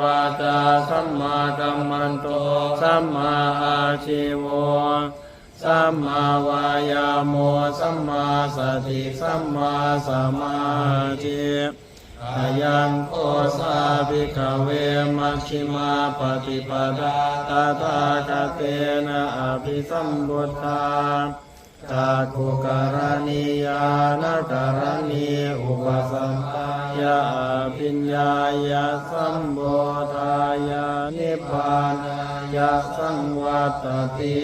วาจาสัมมากัมมันโตสัมมาอาชีโวสัมมาวายาโมสัมมาสติสัมมาสมาธิอายังโคสาภิกขเวมัชฌิมาปฏิปดาตถาคเตนะอภิสัมพุทธาตาคุการณียานการณีอุปสัมปายาปิญญายาสัมโบธายานิพพานายาสังวัตติ